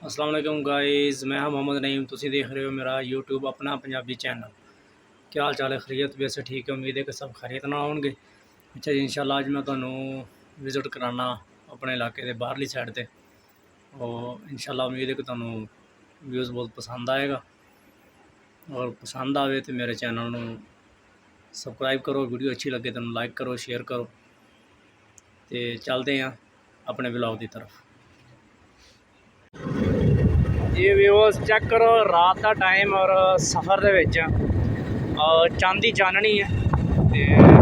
अस्सलाम वालेकुम गाइस, मैं हाँ मोहम्मद नईम। तुसीं देख रहे हो मेरा यूट्यूब अपना पंजाबी चैनल। क्या हाल चाल है? खैरियत? वैसे ठीक है, उम्मीद है कि सब खैरियत ना होंगे। अच्छा जी, इंशाल्लाह अज मैं तुहानूं विजिट कराना अपने इलाके के बाहरली साइड ते और इंशाल्लाह उम्मीद है कि तुहानूं व्यूज़ बहुत पसंद आएगा। और पसंद आवे तो मेरे चैनल नूं सबसक्राइब करो, वीडियो अच्छी लगे तो लाइक करो, शेयर करो। तो चलते हैं अपने व्लॉग की तरफ। ये व्यूअर्स चेक करो, रात का टाइम और सफ़र दे विच चांदी चाननी है।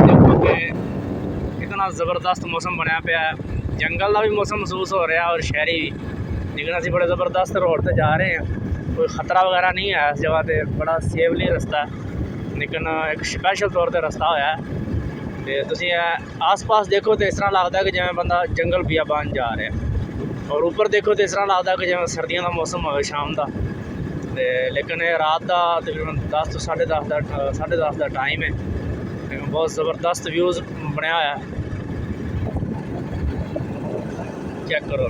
देखो कि कितना ज़बरदस्त मौसम बनया पाया है। जंगल का भी मौसम महसूस हो रहा है और शहरी भी। लेकिन असी बड़े ज़बरदस्त रोड पर जा रहे हैं, कोई ख़तरा वगैरह नहीं है इस जगह पर, बड़ा सेफली रस्ता है। लेकिन एक स्पैशल तौर पर रस्ता होया है। तो तुसीं आस पास देखो तो इस तरह लगता है कि जिवें बंदा जंगल बियाबान जा रहा है। और ऊपर देखो तो इस तरह लगता है कि जिवें सर्दियों का मौसम हो शाम का। लेकिन रात का तकरीबन 10 तो साढ़े दस का टाइम है। लेकिन बहुत ज़बरदस्त व्यूज़ बनया होया है, चेक करो।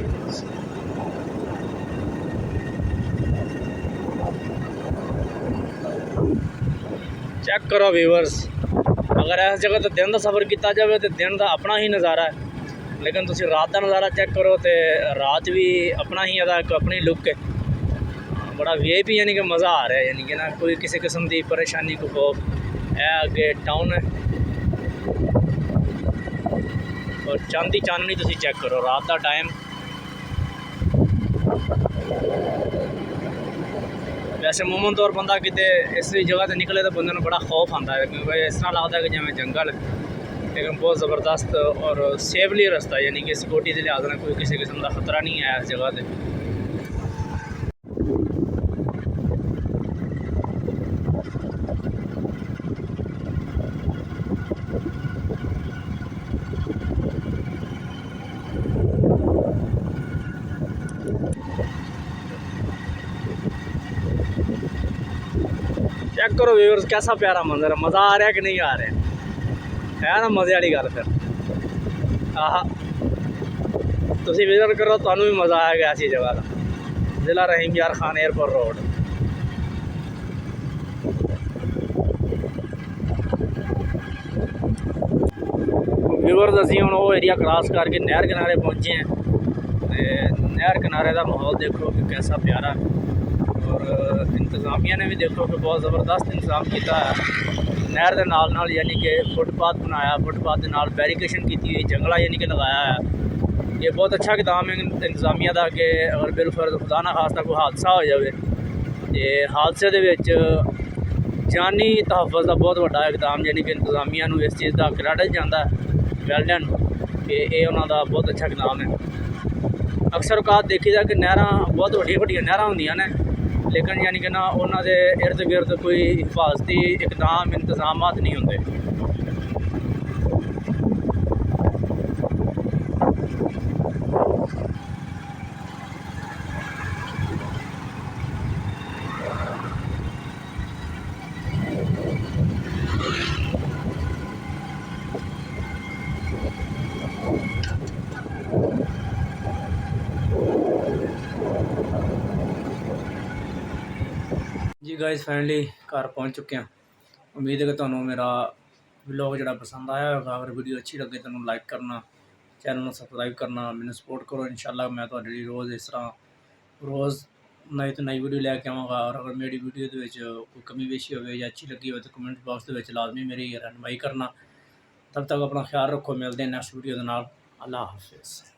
चेक करो व्यूअर्स, अगर इस जगह तो दिन का सफ़र किया जाए तो दिन का अपना ही नज़ारा है। लेकिन तुसीं रात का नज़ारा चेक करो तो रात भी अपना ही अदा एक अपनी लुक है। बड़ा VIP यानी कि मज़ा आ रहा है, यानी कि ना कोई किसी किस्म की परेशानी को खौफ है। अगे टाउन है और चांदी चाननी तुसीं चेक करो रात का टाइम। वैसे अमूमन तौर बंदा किते इस जगह से निकले तो बंदे बड़ा खौफ आता है, क्योंकि इस तरह लगता है कि जिवें जंगल है। लेकिन बहुत ज़बरदस्त और सेफली रस्ता है, यानी कि सिक्योरिटी के लिहाज कोई किसी किस्म का खतरा नहीं है इस जगह पर। चेक करो व्यूअर्स, कैसा प्यारा मंजर है। मज़ा आ रहा है कि नहीं आ रहा है ना? मज़े वाली गल। फिर आह, तुसीं विजिट करो, तुहानूं भी मज़ा आएगा ऐसी जगह का। जिला रहीम यार खान एयरपोर्ट रोड। व्यूअर्स, असीं हुण वो एरिया क्रॉस करके नहर किनारे पहुँचे हैं। नहर किनारे का माहौल देखो कि कैसा प्यारा है। और इंतज़ामिया ने भी देखो कि बहुत ज़बरदस्त इंतज़ाम किया है। नहर के नाल नाल यानी कि फुटपाथ बनाया, फुटपाथ के नाल बैरिकेशन की हुई, जंगला यानी कि लगाया है। ये बहुत अच्छा इकदाम है इंतज़ामिया का कि अगर बिलफर्ज खुदा ना खास्ता कोई हादसा हो जाए तो हादसे दे विच जानी तहफ़्फ़ुज़ का बहुत बड़ा इकदाम, यानी कि इंतज़ामिया नूं इस चीज़ का क्रेडिट जाता है वैलडन कि ये उन्होंने बहुत अच्छा इकदाम है। अक्सर औकात देखी जाए कि नहर बहुत वड्डियां नहर होंदियां ने, लेकिन यानी कि ना उन्होंने इर्द गिर्द कोई हिफाजती इकदाम इंतजाम नहीं होंगे। जी गाइस, फाइनली घर पहुंच चुके हैं। उम्मीद है कि तुहानूं मेरा व्लॉग जो पसंद आया होगा। अगर वीडियो अच्छी लगे तो लाइक करना, चैनल में सबसक्राइब करना, मैंने सपोर्ट करो। इंशाल्लाह मैं तुहाडी रोज़ इस तरह रोज़ नई तो नई वीडियो लैके आवांगा। और अगर मेरी वीडियो कोई कमी पेशी हो या अच्छी लगी हो तो कमेंट बॉक्स में लाजमी मेरी रहनुमाई करना। तब तक अपना ख्याल रखो, मिलते हैं नेक्स्ट वीडियो के नाल। अल्लाह हाफिज़।